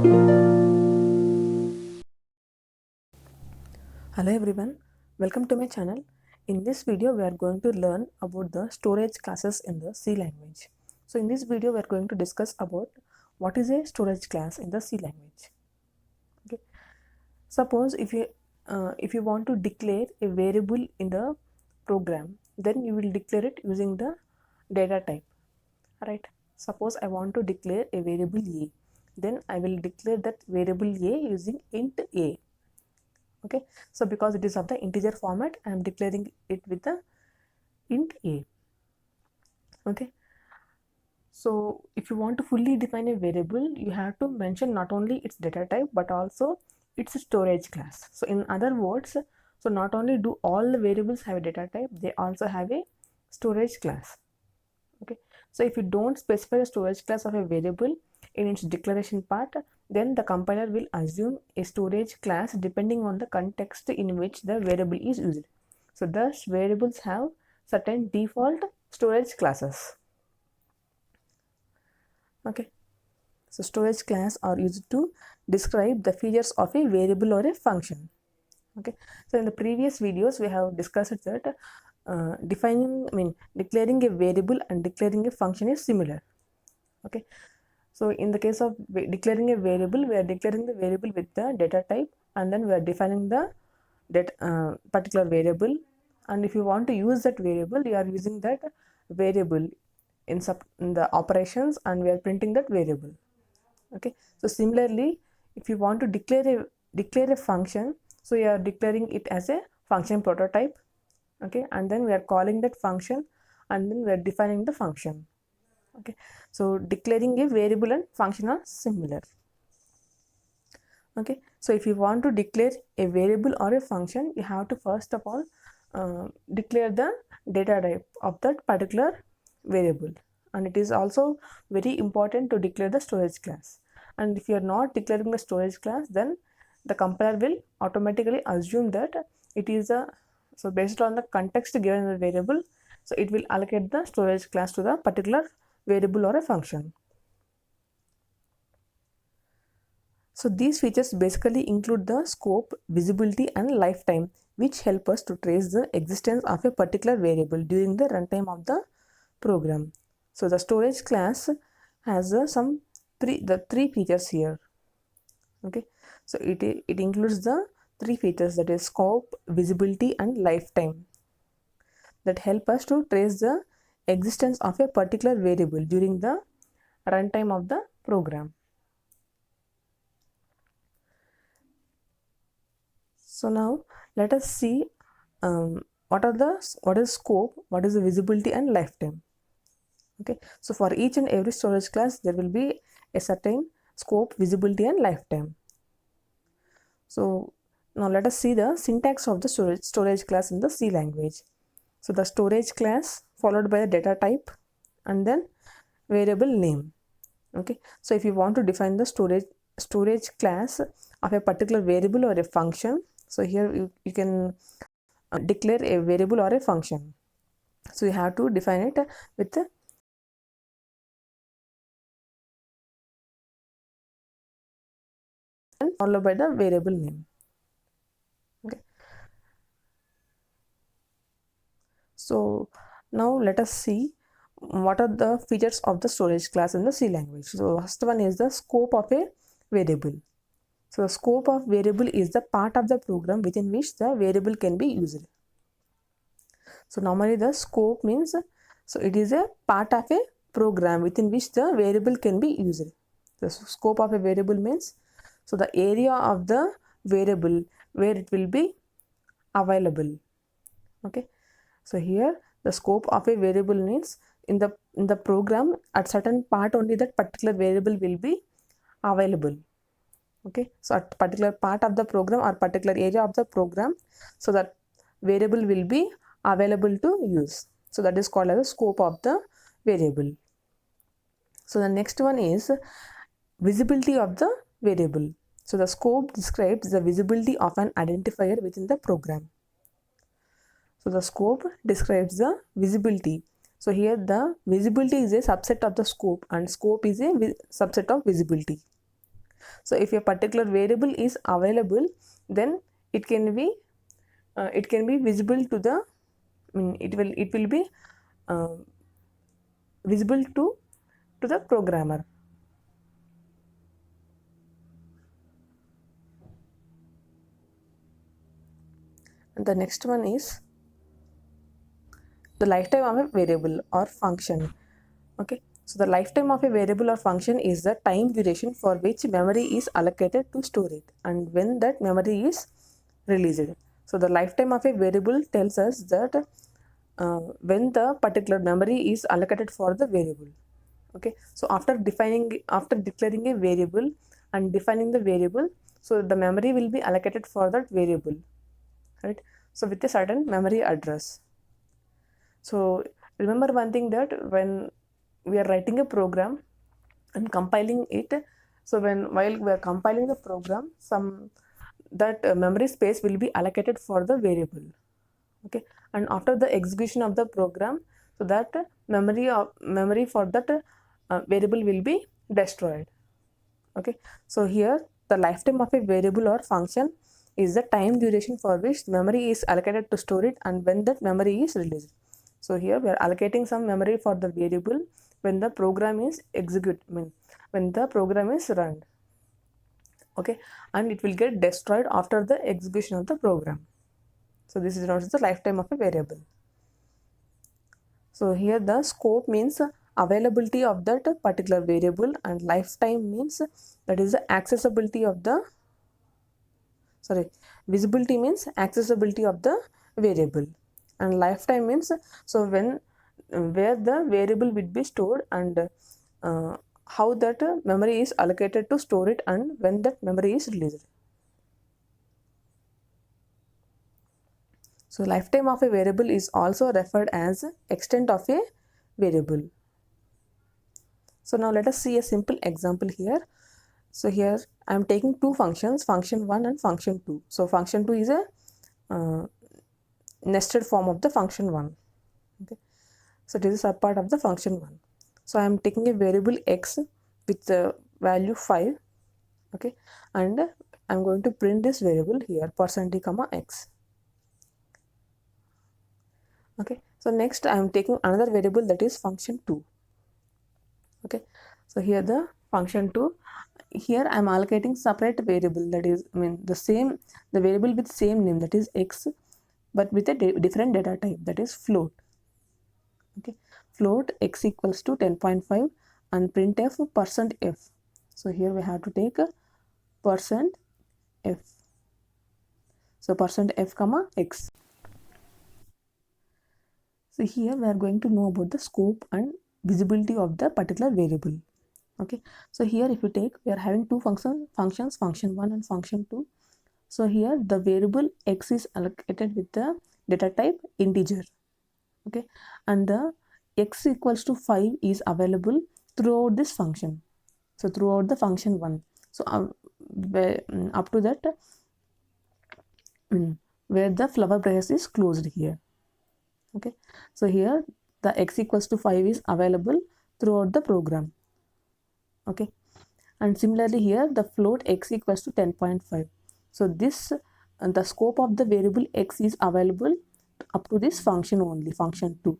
Hello everyone, welcome to my channel. In this video we are going to learn about the storage classes in the C language. So in this video we are going to discuss about what is a storage class in the C language. Okay. Suppose if you want to declare a variable in the program, then you will declare it using the data type. Right. Suppose I want to declare a variable a, then I will declare that variable a using int a. Okay, so because it is of the integer format, I am declaring it with the int a. Okay, so if you want to fully define a variable, you have to mention not only its data type but also its storage class. So in other words, so not only do all the variables have a data type, they also have a storage class. Okay, so if you don't specify the storage class of a variable in its declaration part, then the compiler will assume a storage class depending on the context in which the variable is used. So thus variables have certain default storage classes. Okay, so storage class are used to describe the features of a variable or a function. Okay, so in the previous videos we have discussed that declaring a variable and declaring a function is similar. Okay, so in the case of declaring a variable, we are declaring the variable with the data type, and then we are defining the particular variable. And if you want to use that variable, you are using that variable in the operations, and we are printing that variable. Okay, so similarly, if you want to declare a function, so you are declaring it as a function prototype. Okay, and then we are calling that function, and then we are defining the function. Okay, so declaring a variable and function are similar. Okay, so if you want to declare a variable or a function, you have to first of all declare the data type of that particular variable, and it is also very important to declare the storage class. And if you are not declaring the storage class, then the compiler will automatically assume that it is a, so based on the context given in the variable, so it will allocate the storage class to the particular variable or a function. So these features basically include the scope, visibility and lifetime, which help us to trace the existence of a particular variable during the runtime of the program. So the storage class has the three features here. Okay, so it includes the three features, that is scope, visibility and lifetime, that help us to trace the existence of a particular variable during the runtime of the program. So now let us see what is scope, what is the visibility and lifetime. Okay, so for each and every storage class there will be a certain scope, visibility and lifetime. So now let us see the syntax of the storage class in the C language. So the storage class followed by the data type and then variable name. Okay, so if you want to define the storage class of a particular variable or a function, so here you can declare a variable or a function. So you have to define it with the followed by the variable name. Okay, so now let us see what are the features of the storage class in the C language. So first one is the scope of a variable. So the scope of variable is the part of the program within which the variable can be used. So normally the scope means, so it is a part of a program within which the variable can be used. The scope of a variable means, so the area of the variable where it will be available. Okay, so here the scope of a variable means in the program at certain part only that particular variable will be available. Okay, so at particular part of the program or particular area of the program, so that variable will be available to use. So that is called as the scope of the variable. So the next one is visibility of the variable. So the scope describes the visibility of an identifier within the program. So the scope describes the visibility. So here the visibility is a subset of the scope and scope is a subset of visibility. So if a particular variable is available, then it can be visible to the, it will be uh, visible to the programmer. And the next one is the lifetime of a variable or function. Okay, so the lifetime of a variable or function is the time duration for which memory is allocated to store it and when that memory is released. So the lifetime of a variable tells us that when the particular memory is allocated for the variable. Okay, so after declaring a variable and defining the variable, so the memory will be allocated for that variable, right? So with a certain memory address. So remember one thing, that when we are writing a program and compiling it, so while we are compiling the program, some that memory space will be allocated for the variable. Okay, and after the execution of the program, so that memory for that variable will be destroyed. Okay, so here the lifetime of a variable or function is the time duration for which memory is allocated to store it and when that memory is released. So here we are allocating some memory for the variable when the program is when the program is run. Okay, and it will get destroyed after the execution of the program. So this is also the lifetime of a variable. So here the scope means availability of that particular variable and lifetime means that is the accessibility of the, visibility means accessibility of the variable, and lifetime means so when where the variable will be stored and how that memory is allocated to store it and when that memory is released. So lifetime of a variable is also referred as extent of a variable. So now let us see a simple example here. So here I am taking two functions, function 1 and function 2. So function 2 is a nested form of the function 1. Okay, so it is a subpart of the function 1. So I am taking a variable x with the value 5. Okay, and I am going to print this variable here, %d comma x. Okay, so next I am taking another variable, that is function 2. Okay, so here the function 2, here I am allocating separate variable, that is the variable with same name, that is x, but with a different data type, that is float. Okay, float x equals to 10.5 and printf %f. So here we have to take a %f. So %f comma x. So here we are going to know about the scope and visibility of the particular variable. Okay, so here if you take, we are having two functions, function 1 and function 2. So here the variable x is allocated with the data type integer. Okay, and the x equals to 5 is available throughout this function. So throughout the function 1. So up to that where the flower brace is closed here. Okay, so here the x equals to 5 is available throughout the program. Okay, and similarly here the float x equals to 10.5. So this the scope of the variable x is available up to this function only, function 2.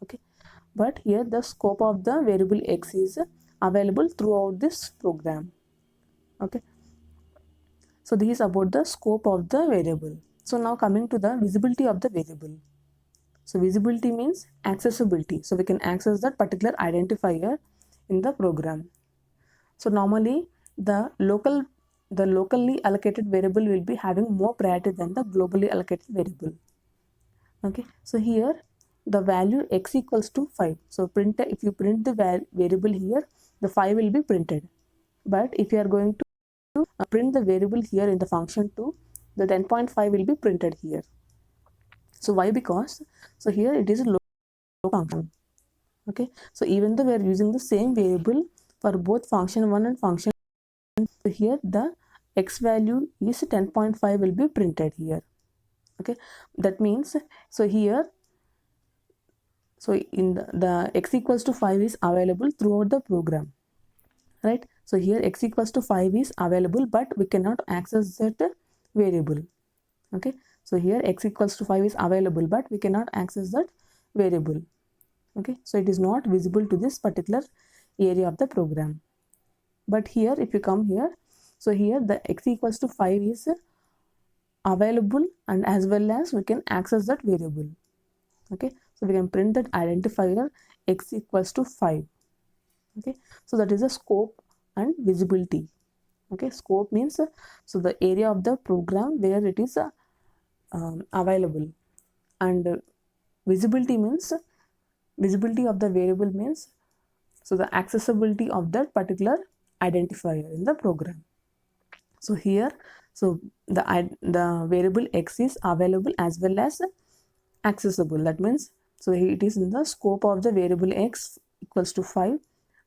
Okay, but here the scope of the variable x is available throughout this program. Okay, so this is about the scope of the variable. So now coming to the visibility of the variable. So visibility means accessibility, so we can access that particular identifier in the program. So normally the locally allocated variable will be having more priority than the globally allocated variable. Okay, so here the value x equals to 5. So if you print the variable here, the 5 will be printed. But if you are going to print the variable here in the function 2, the 10.5 will be printed here. So why? Because so here it is a local function. Okay, so even though we are using the same variable for both function 1 and function 2, so here the x value is 10.5 will be printed here. Okay, that means so here, so in the x equals to 5 is available throughout the program. right? So here x equals to 5 is available, but we cannot access that variable. Okay, so here x equals to 5 is available, but we cannot access that variable. Okay, so it is not visible to this particular area of the program. But here if you come here, so here the x equals to 5 is available, and as well as we can access that variable. Okay, so we can print that identifier x equals to 5. Okay, so that is the scope and visibility. Okay, scope means so the area of the program where it is available, and visibility means visibility of the variable means so the accessibility of that particular identifier in the program. So here, so the variable x is available as well as accessible. That means so it is in the scope of the variable x equals to 5,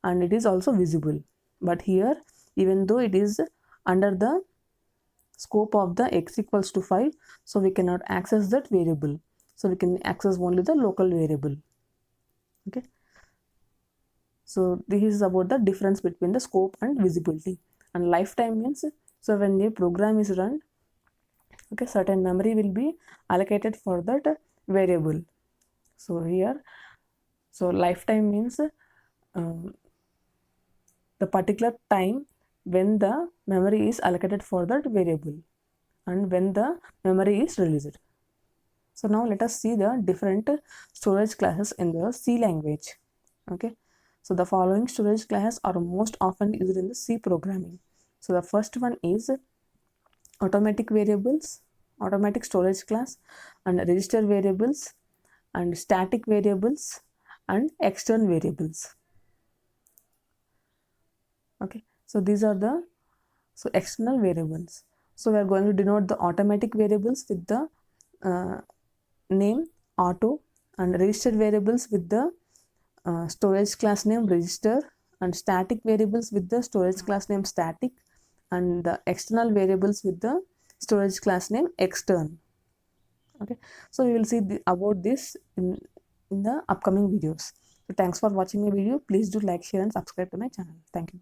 and it is also visible. But here, even though it is under the scope of the x equals to 5, so we cannot access that variable. So we can access only the local variable. Okay, so this is about the difference between the scope and visibility. And lifetime means so when a program is run, okay, certain memory will be allocated for that variable. So here, so lifetime means the particular time when the memory is allocated for that variable and when the memory is released. So now let us see the different storage classes in the C language. Okay, so the following storage classes are most often used in the C programming. So the first one is automatic variables, automatic storage class, and register variables, and static variables, and external variables. Okay, so these are the external variables. So we are going to denote the automatic variables with the name auto, and register variables with the storage class name register, and static variables with the storage class name static, and the external variables with the storage class name extern. Okay, so we will see about this in the upcoming videos. So thanks for watching my video. Please do like, share and subscribe to my channel. Thank you.